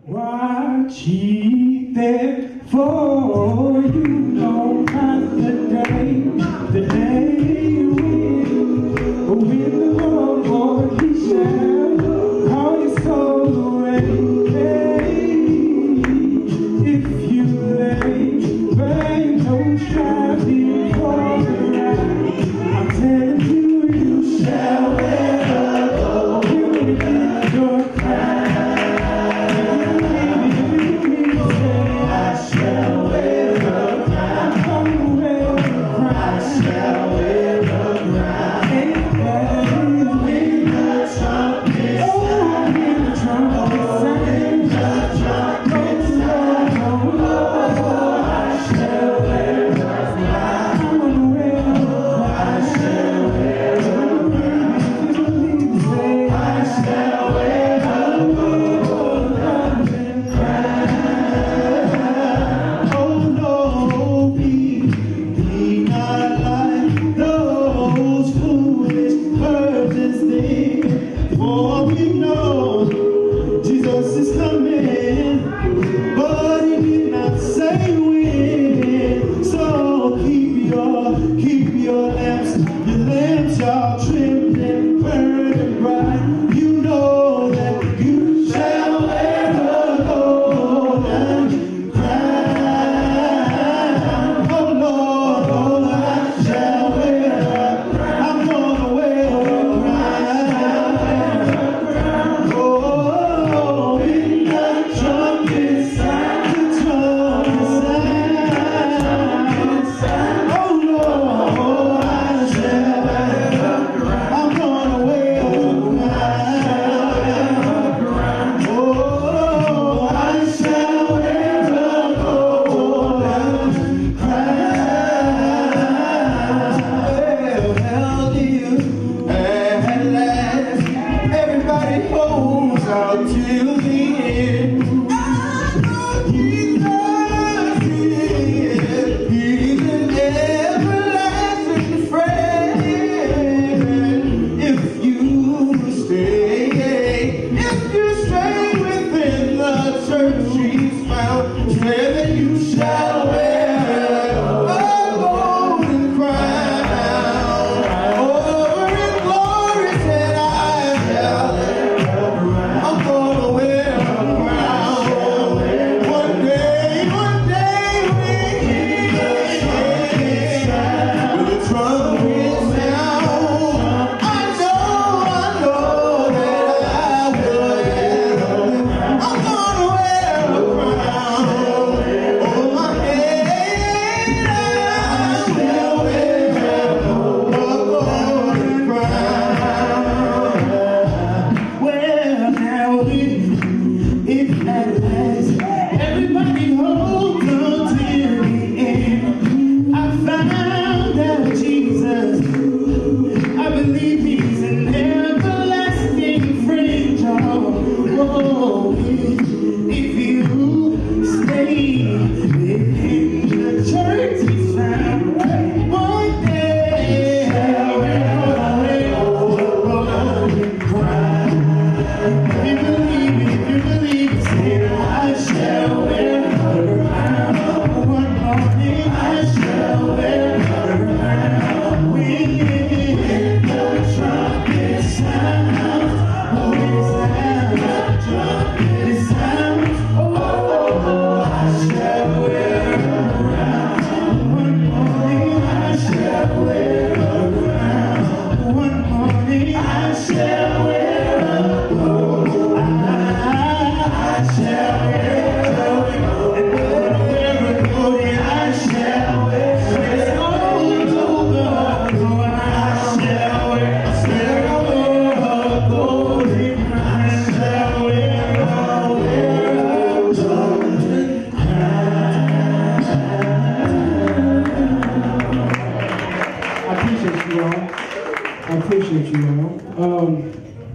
Watch ye therefore, you know not the day when the Lord he shall call your soul away. If you labor, no striving for the right, I'm telling you, you shall ever go. You will get your crown.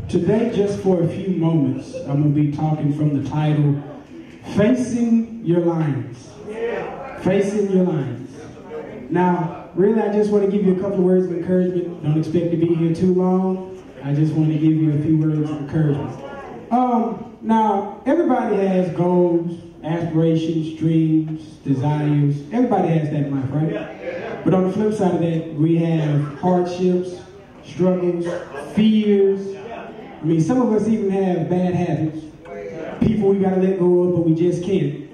Today, just for a few moments, I'm going to be talking from the title, Facing Your Lions. Facing Your Lions. Now, really, I just want to give you a couple of words of encouragement. Don't expect to be here too long. I just want to give you a few words of encouragement. now, everybody has goals, aspirations, dreams, desires. Everybody has that in life, right? But on the flip side of that, we have hardships, struggles, fears. I mean, some of us even have bad habits. People we got to let go of, but we just can't.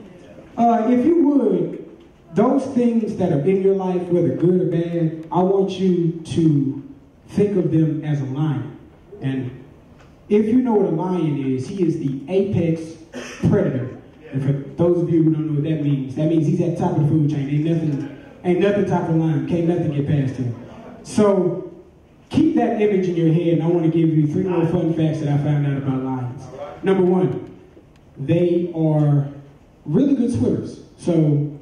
If you would, those things that are in your life, whether good or bad, I want you to think of them as a lion. And if you know what a lion is, he is the apex predator. And for those of you who don't know what that means he's at the top of the food chain. Ain't nothing top of the line. Can't nothing get past him. So keep that image in your head, and I want to give you 3 more fun facts that I found out about lions. Number 1, they are really good swimmers. So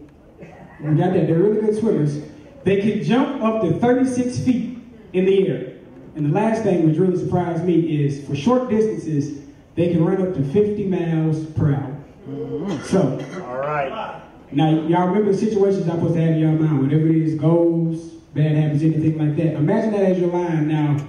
we got that. They're really good swimmers. They can jump up to 36 feet in the air. And the last thing which really surprised me is for short distances, they can run up to 50 miles per hour. So, all right. Now, y'all remember the situations I'm supposed to have in y'all mind, whatever it is, goals, bad habits, anything like that. Imagine that as your lion. Now,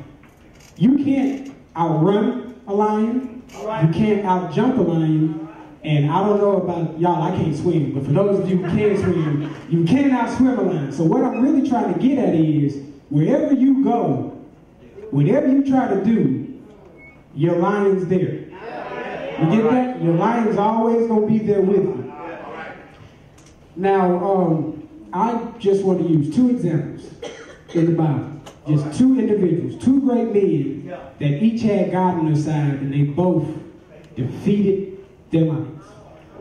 you can't outrun a lion. You can't outjump a lion. And I don't know about y'all, I can't swim. But for those of you who can swim, you can outswim a lion. So what I'm really trying to get at is, wherever you go, whatever you try to do, your lion's there. You get that? Your lion's always going to be there with you. Now, I just want to use 2 examples in the Bible. Just 2 individuals, 2 great men that each had God on their side, and they both defeated their lions.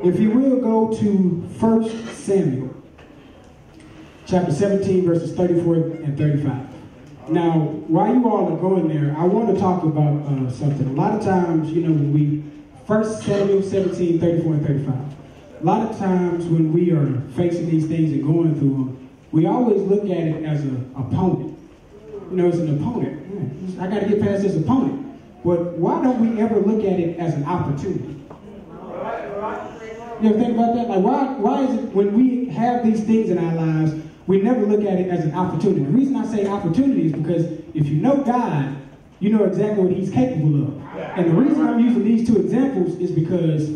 If you will, go to 1 Samuel, chapter 17, verses 34 and 35. Now, while you all are going there, I want to talk about something. A lot of times, when we, 1 Samuel 17, 34 and 35, a lot of times when we are facing these things and going through them, we always look at it as an opponent. It's an opponent. I got to get past this opponent. But why don't we ever look at it as an opportunity? You ever think about that? Like, why is it when we have these things in our lives, we never look at it as an opportunity? The reason I say opportunity is because if you know God, you know exactly what he's capable of. And the reason I'm using these 2 examples is because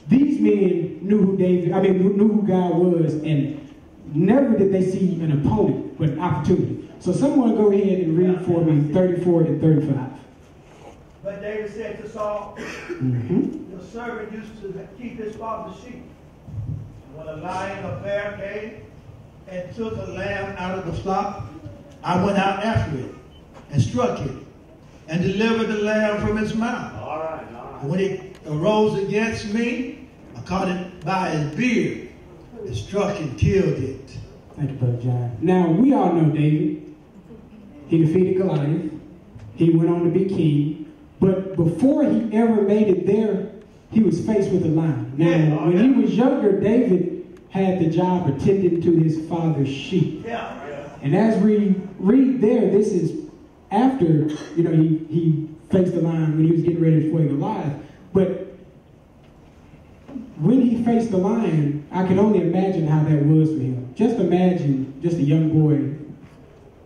these men knew who God was, and never did they see an opponent, but an opportunity. So someone go ahead and read for me 34 and 35. But David said to Saul, your servant used to keep his father's sheep. When a lion or bear came and took a lamb out of the flock, I went out after it and struck it and delivered the lamb from its mouth. All right. And when it arose against me, I caught it by his beard and struck and killed it. Thank you, Brother John. Now, we all know David. He defeated Goliath. He went on to be king. But before he ever made it there, he was faced with a lion. Now, when he was younger, David had the job of tending to his father's sheep. And as we read there, this is after, he faced the lion when he was getting ready to fight Goliath. But when he faced the lion, I can only imagine how that was for him. Just imagine just a young boy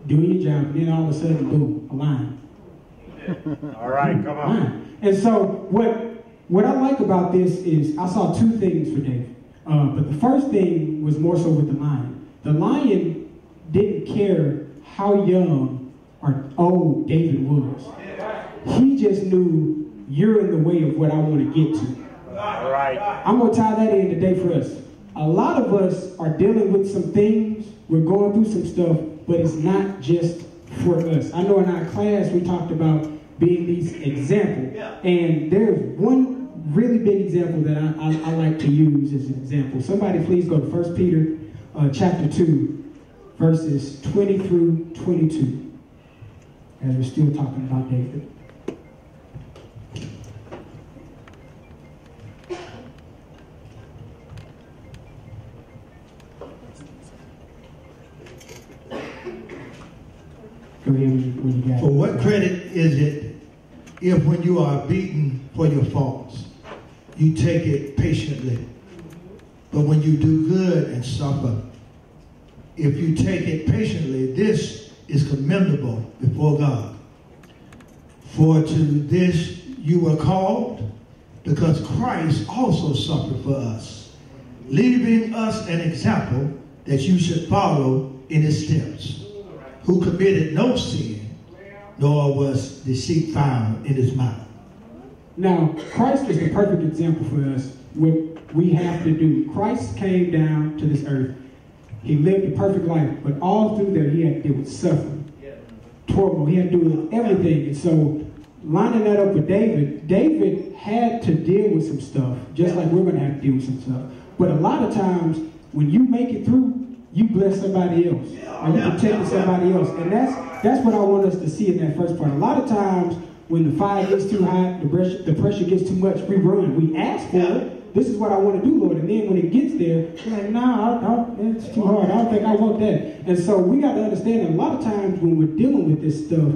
doing your job, and then all of a sudden, boom, a lion. All right, come on. And so what I like about this is I saw 2 things for David. But the first thing was more so with the lion. The lion didn't care how young or old David was. He just knew, you're in the way of what I want to get to. All right. I'm going to tie that in today for us. A lot of us are dealing with some things. We're going through some stuff, but it's not just for us. I know in our class we talked about being these examples. And there's one really big example that I like to use as an example. Somebody please go to 1 Peter chapter 2, verses 20 through 22. As we're still talking about David. Go ahead when you got it. For what credit is it if when you are beaten for your faults, you take it patiently? But when you do good and suffer, if you take it patiently, this is commendable before God. For to this you were called, because Christ also suffered for us, leaving us an example that you should follow in his steps, who committed no sin, nor was deceit found in his mouth. Now, Christ is the perfect example for us, what we have to do. Christ came down to this earth. He lived a perfect life, but all through there he had to deal with suffering, turmoil. He had to do with everything. And so, lining that up with David, David had to deal with some stuff, just like we're going to have to deal with some stuff. But a lot of times, when you make it through, you bless somebody else, or you protect somebody else. And that's what I want us to see in that first part. A lot of times, when the fire gets too hot, the pressure gets too much, we run. We ask for it. This is what I want to do, Lord. And then when it gets there, we're like, no, it's too hard. I don't think I want that. And so we got to understand that a lot of times when we're dealing with this stuff,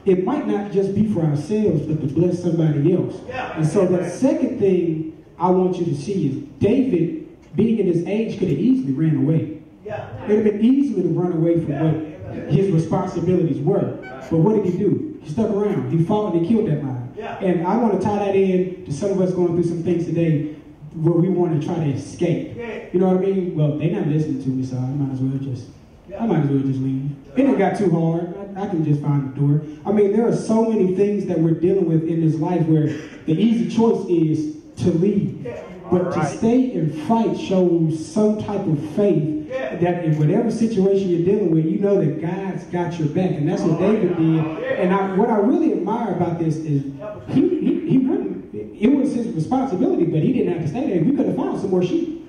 it might not just be for ourselves, but to bless somebody else. And so the second thing I want you to see is David, being in his age, could have easily ran away. It would have been easy to run away from what his responsibilities were. But what did he do? He stuck around. He fought and he killed that lion. And I want to tie that in to some of us going through some things today where we want to try to escape. You know what I mean? Well, they're not listening to me, so I might as well just leave. It ain't got too hard. I can just find the door. I mean, there are so many things that we're dealing with in this life where the easy choice is to leave. But to stay and fight shows some type of faith that in whatever situation you're dealing with, you know that God's got your back. And that's what David did. And what I really admire about this is he really, it was his responsibility, but he didn't have to stay there. We could have found some more sheep.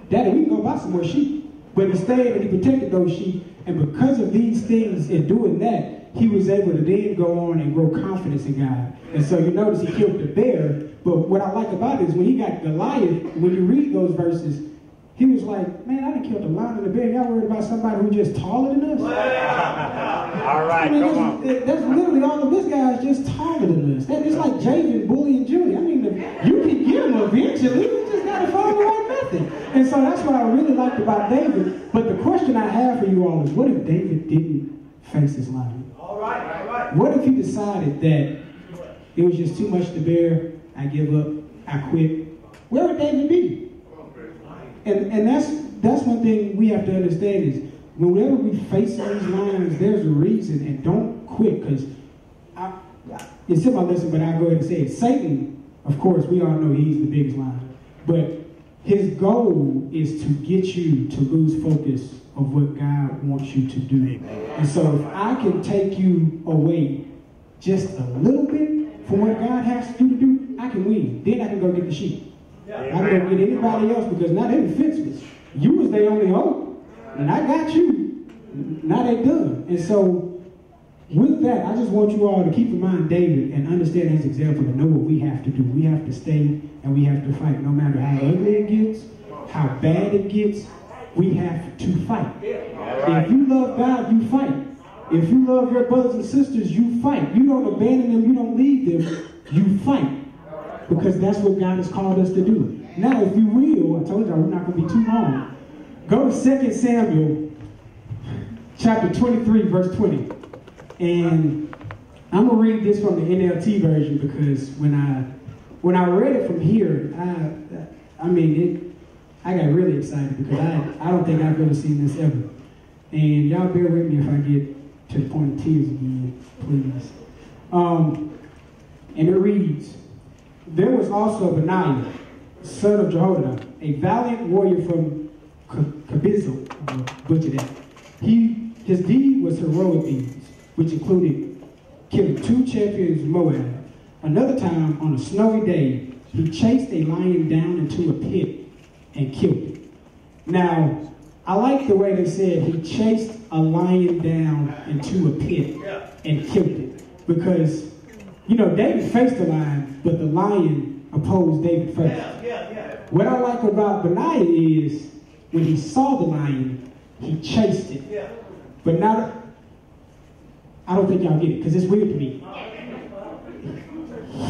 Daddy, we can go buy some more sheep. But he stayed and he protected those sheep. And because of these things and doing that, he was able to then go on and grow confidence in God. And so you notice he killed the bear. But what I like about it is when he got Goliath, when you read those verses, he was like, man, I done killed the lion and the bear. Y'all worried about somebody who's just taller than us? All right, come on. That's literally all of this guy is just taller than us. It's like Javen, Bully, and Julie. I mean, you can get them eventually. You just got to follow the right method. And so that's what I really liked about David. But the question I have for you all is, what if David didn't face his lion? All right. What if he decided that it was just too much to bear, I give up, I quit? Where would David be? And that's one thing we have to understand is whenever we face these lions, there's a reason, and don't quit, because it's in my lesson, but I'll go ahead and say it. Satan, of course, we all know he's the biggest lion, but his goal is to get you to lose focus of what God wants you to do. And so if I can take you away just a little bit from what God has you to do, I can win. Then I can go get the sheep. I can go get anybody else because now they're defenseless. You was their only hope, and I got you. Now they done. And so with that, I just want you all to keep in mind David and understand his example and know what we have to do. We have to stay and we have to fight. No matter how ugly it gets, how bad it gets, we have to fight. If you love God, you fight. If you love your brothers and sisters, you fight. You don't abandon them, you don't leave them, you fight. Because that's what God has called us to do. Now, if you will, I told y'all we're not going to be too long. Go to 2 Samuel, chapter 23, verse 20. And I'm going to read this from the NLT version because when I read it from here, I got really excited because I don't think I've ever seen this ever. And y'all bear with me if I get to the point of tears again, please. And it reads, there was also Benaiah, son of Jehoiada, a valiant warrior from Kabizil, butcher that. His deed was heroic deeds, which included killing 2 champions of Moab. Another time, on a snowy day, he chased a lion down into a pit and killed it. Now, I like the way they said he chased a lion down into a pit and killed it. Because, you know, David faced the lion, but the lion opposed David first. What I like about Benaiah is when he saw the lion, he chased it. But now, I don't think y'all get it because it's weird to me.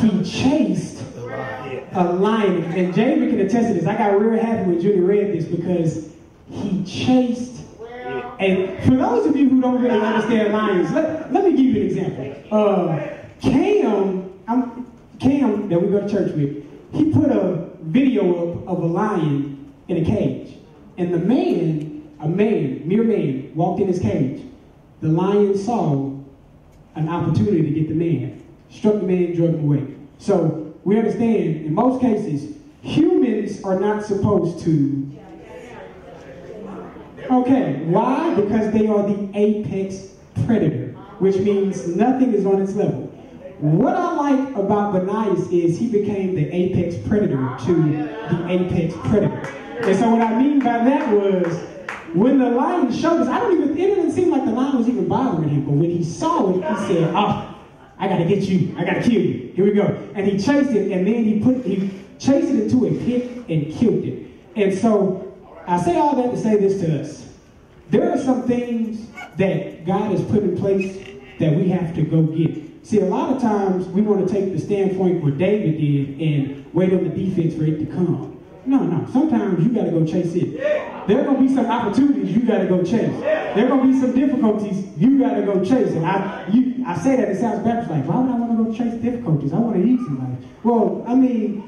He chased a lion. And Jamie can attest to this. I got real happy when Judy read this because he chased. And for those of you who don't really understand lions, let me give you an example. Cam, that we go to church with, he put a video up of a lion in a cage. And the man, mere man, walked in his cage. The lion saw an opportunity to get the man, struck the man, drug him away. So we understand, in most cases, humans are not supposed to. Okay, why? Because they are the apex predator, which means nothing is on its level. What I like about Benias is he became the apex predator to the apex predator. And so what I mean by that was, when the lion showed us, it didn't seem like the lion was even bothering him, but when he saw it, he said, "Oh, I gotta get you, I gotta kill you. Here we go." And he chased it, and then he chased it into a pit and killed it. And so I say all that to say this to us. There are some things that God has put in place that we have to go get. See, a lot of times we want to take the standpoint where David did and wait on the defense for it to come. No. Sometimes you got to go chase it. There are going to be some opportunities you got to go chase. There are going to be some difficulties you got to go chase. And I say that, it sounds backwards, like, why would I want to go chase difficulties? I want an easy life. Well, I mean,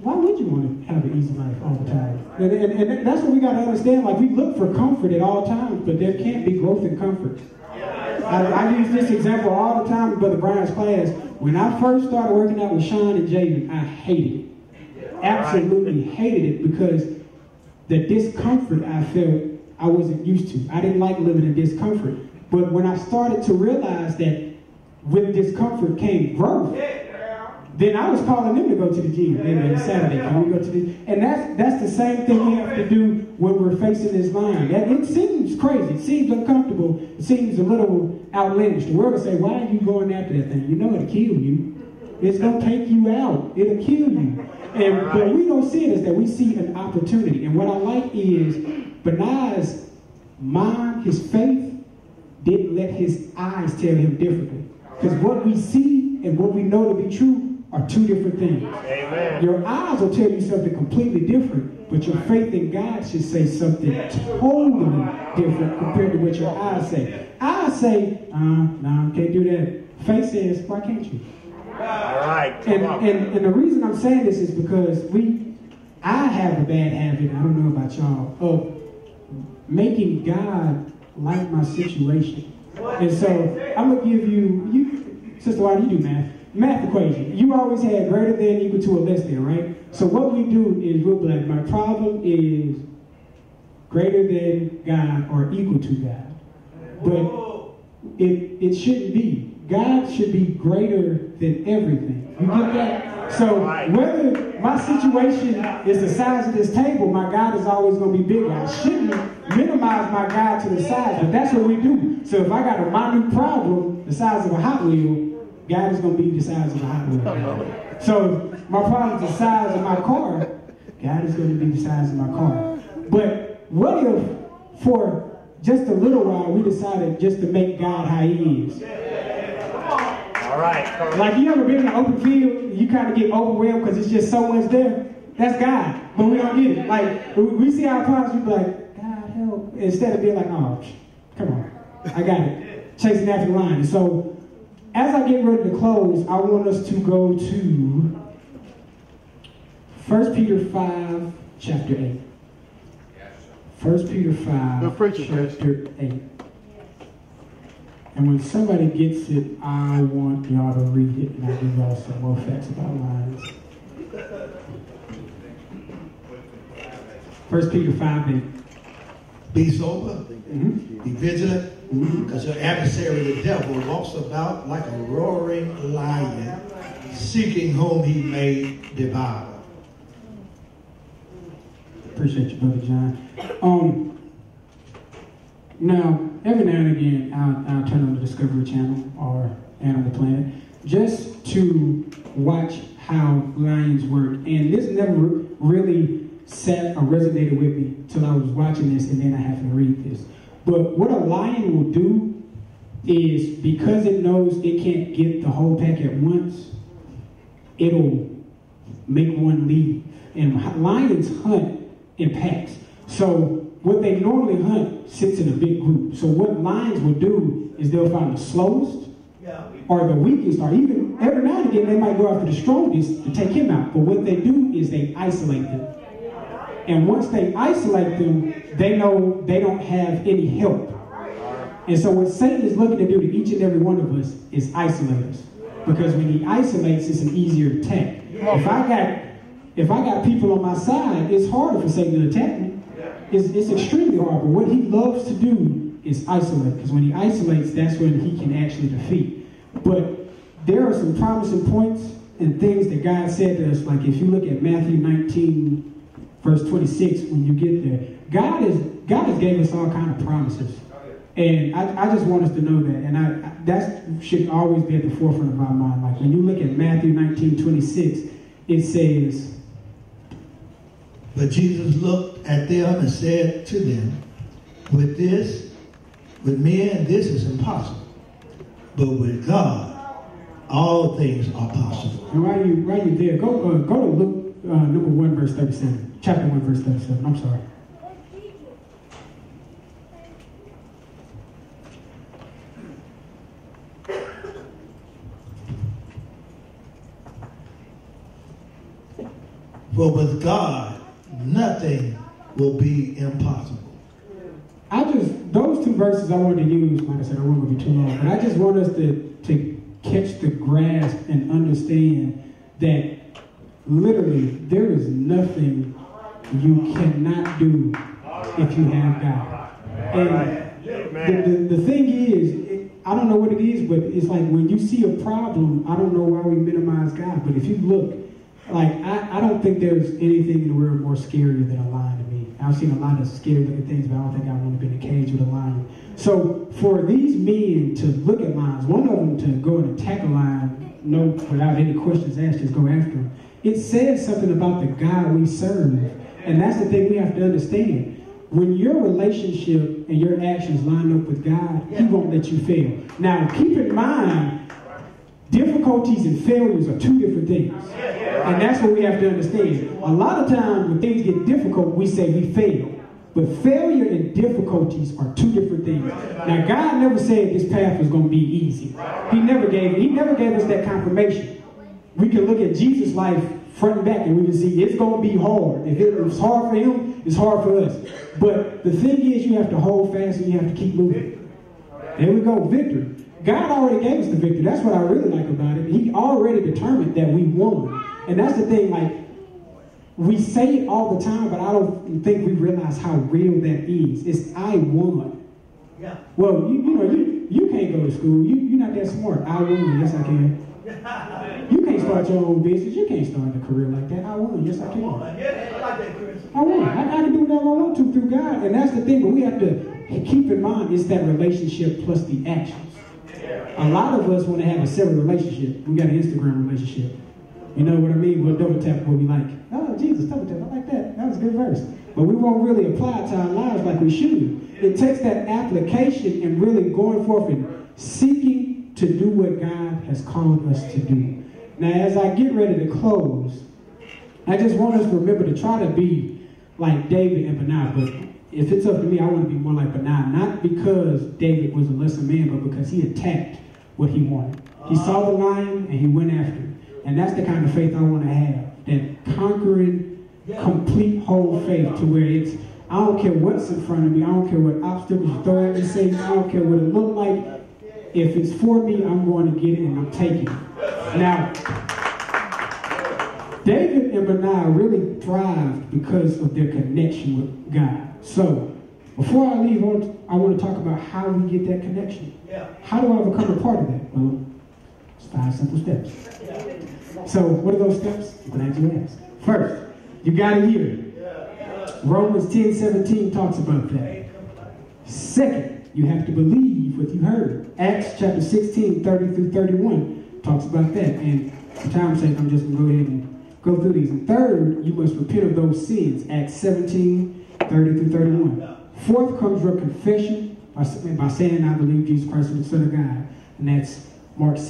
why would you want to have an easy life all the time? And that's what we got to understand. Like, we look for comfort at all times, but there can't be growth in comfort. I use this example all the time in Brother Brian's class. When I first started working out with Sean and Jaden, I hated it. Absolutely hated it, because the discomfort I felt I wasn't used to. I didn't like living in discomfort. But when I started to realize that with discomfort came growth, then I was calling them to go to the gym every Saturday. We go to the, and that's the same thing we have to do when we're facing this line. It seems crazy. It seems uncomfortable. It seems a little outlandish. The world will say, "Why are you going after that thing? You know it'll kill you. It's going to take you out. It'll kill you." But we don't see it as that. We see an opportunity. And what I like is Benaiah's mind, his faith, didn't let his eyes tell him differently. Because what we see and what we know to be true are two different things. Amen. Your eyes will tell you something completely different, but your faith in God should say something totally different compared to what your eyes say. Eyes say, no, can't do that. Faith says, why can't you? All right. And the reason I'm saying this is because I have a bad habit, I don't know about y'all, of making God like my situation. And so I'm going to give you, Sister, why do you do math? Math equation. You always had greater than, equal to, or less than, right? So what we do is we'll be like, my problem is greater than God or equal to God. But it shouldn't be. God should be greater than everything. You get that? So whether my situation is the size of this table, my God is always going to be bigger. I shouldn't minimize my God to the size, but that's what we do. So if I got a minute problem the size of a Hot Wheel, God is going to be the size of a Hot Wheel. So if my problem is the size of my car, God is going to be the size of my car. But what if for just a little while we decided just to make God how he is? All right. Like, you ever been in an open field, you kind of get overwhelmed because it's just so much there? That's God, but we don't get it. Like, we see our problems, we be like, God help, instead of being like, oh, come on, I got it. Chasing after the line. And so, as I get ready to close, I want us to go to 1 Peter 5, chapter 8. 1 Peter 5, chapter 8. And when somebody gets it, I want y'all to read it, and I'll give y'all some more facts about lines. 1 Peter 5, 8. Be sober, be vigilant, because your adversary, the devil, walks about like a roaring lion, seeking whom he may devour. Appreciate you, Brother John. Now, every now and again, I'll turn on the Discovery Channel or Animal Planet just to watch how lions work. And this never really sat or resonated with me till I was watching this, and then I have to read this. But what a lion will do is, because it knows it can't get the whole pack at once, it'll make one leave. And lions hunt in packs. So what they normally hunt sits in a big group. So what lions will do is they'll find the slowest or the weakest, or even every now and again thinking they might go after the strongest to take him out. But what they do is they isolate them. And once they isolate them, they know they don't have any help. And so what Satan is looking to do to each and every one of us is isolate us. Because when he isolates, it's an easier attack. If I got people on my side, it's harder for Satan to attack me. It's extremely hard. But what he loves to do is isolate. Because when he isolates, that's when he can actually defeat. But there are some promising points and things that God said to us. Like if you look at Matthew 19, verse 26, when you get there, God has gave us all kind of promises. And I just want us to know that. And that should always be at the forefront of our mind. Like when you look at Matthew 19, 26, it says, "But Jesus looked at them and said to them, with men, this is impossible. But with God, all things are possible." And while you there, go to Luke number 1, verse 37. Chapter 1, verse 37. I'm sorry. For with God, nothing will be impossible. Those two verses I wanted to use, like I said, I won't be too long, but I just want us to catch the grasp and understand that literally there is nothing you cannot do if you have God. And the thing is, I don't know what it is, but it's like when you see a problem, I don't know why we minimize God, but if you look, like, I don't think there's anything in the world more scarier than a lion to me. I've seen a lot of scary looking things, but I don't think I want to be in a cage with a lion. So for these men to look at lions, one of them to go and attack a lion, without any questions asked, just go after him. It says something about the God we serve. And that's the thing we have to understand. When your relationship and your actions line up with God, He won't let you fail. Now, keep in mind, difficulties and failures are two different things. And that's what we have to understand. A lot of times when things get difficult, we say we fail. But failure and difficulties are two different things. Now, God never said this path was going to be easy. He never gave us that confirmation. We can look at Jesus' life front and back and we can see it's going to be hard. If it was hard for Him, it's hard for us. But the thing is, you have to hold fast and you have to keep moving. There we go, victory. God already gave us the victory. That's what I really like about it. He already determined that we won. And that's the thing, like, we say it all the time, but I don't think we realize how real that is. It's I won. Yeah. Well, you can't go to school. You're not that smart. I won. Yes, I can. You can't start your own business. You can't start a career like that. I won. Yes, I can. I won. I can do whatever I want to through God. And that's the thing, but we have to keep in mind it's that relationship plus the actions. A lot of us want to have a separate relationship. We got an Instagram relationship. You know what I mean? We'll double tap what we like. Oh, Jesus, double tap. I like that. That was a good verse. But we won't really apply it to our lives like we should. It takes that application and really going forth and seeking to do what God has called us to do. Now, as I get ready to close, I just want us to remember to try to be like David and Benaiah. But if it's up to me, I want to be more like Benaiah. Not because David was a lesser man, but because he attacked what he wanted. He saw the lion and he went after it. And that's the kind of faith I want to have. That conquering, complete whole faith to where it's, I don't care what's in front of me. I don't care what obstacles you throw at me, Satan. I don't care what it looks like. If it's for me, I'm going to get it and I'm taking it. Now, David and Benaiah really thrived because of their connection with God. So, before I leave, I want to talk about how we get that connection. How do I become a part of that? Well, it's 5 simple steps. So, what are those steps? I'm glad you asked. First, you got to hear it. Romans 10:17 talks about that. Second, you have to believe what you heard. Acts chapter 16, 30 through 31 talks about that. And for time's sake, I'm just going to go ahead and go through these. And third, you must repent of those sins. Acts 17, 30 through 31. Fourth comes your confession by saying, I believe Jesus Christ is the Son of God. And that's Matthew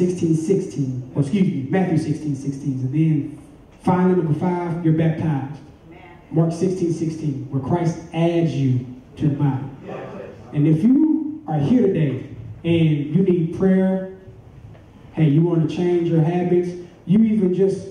16:16. And then finally, number 5, you're baptized. Mark 16:16, where Christ adds you to the body. And if you are here today and you need prayer, hey, you want to change your habits, you even just,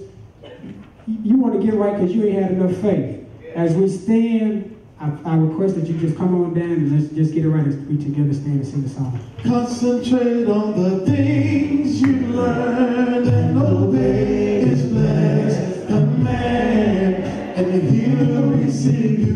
you want to get right because you ain't had enough faith. As we stand, I request that you just come on down and let's just get it right as we together stand and sing the song. Concentrate on the things you learned and obey His blessed command, and He'll receive you,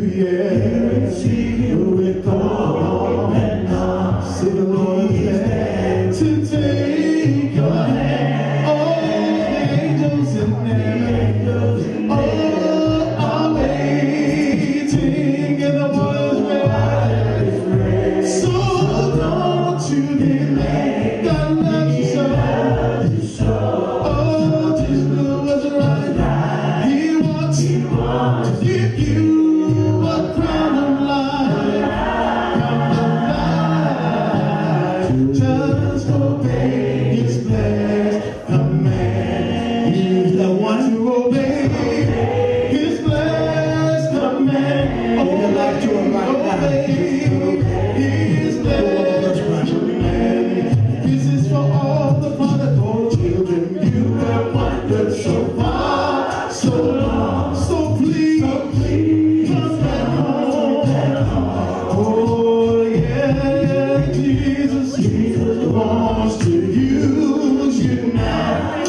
with all and all. See the Lord's hand to take your hand. All the angels in heaven, all are waiting, and the waters red. So don't you delay. God loves you so. Oh, just do what's right. He wants to give you a crown of life. Just obey His blessed command. He's the one to obey His blessed command. Oh, you like to obey His blessed command. This is for all the prodigal children. You have wandered so far, so long, so please come back home. Oh yeah, Jesus wants to use you now.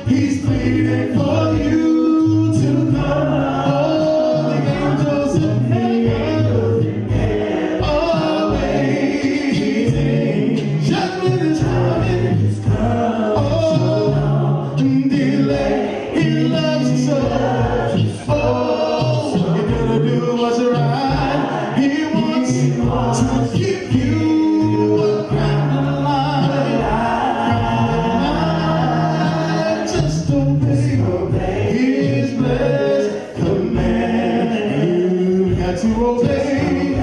He's pleading for you to come. All the angels in heaven are waiting. Judgment is coming. Oh, delay. He loves you so. Oh, you're gonna do what's right. He wants to give you a crown of life. Just obey His blessed command. You got to obey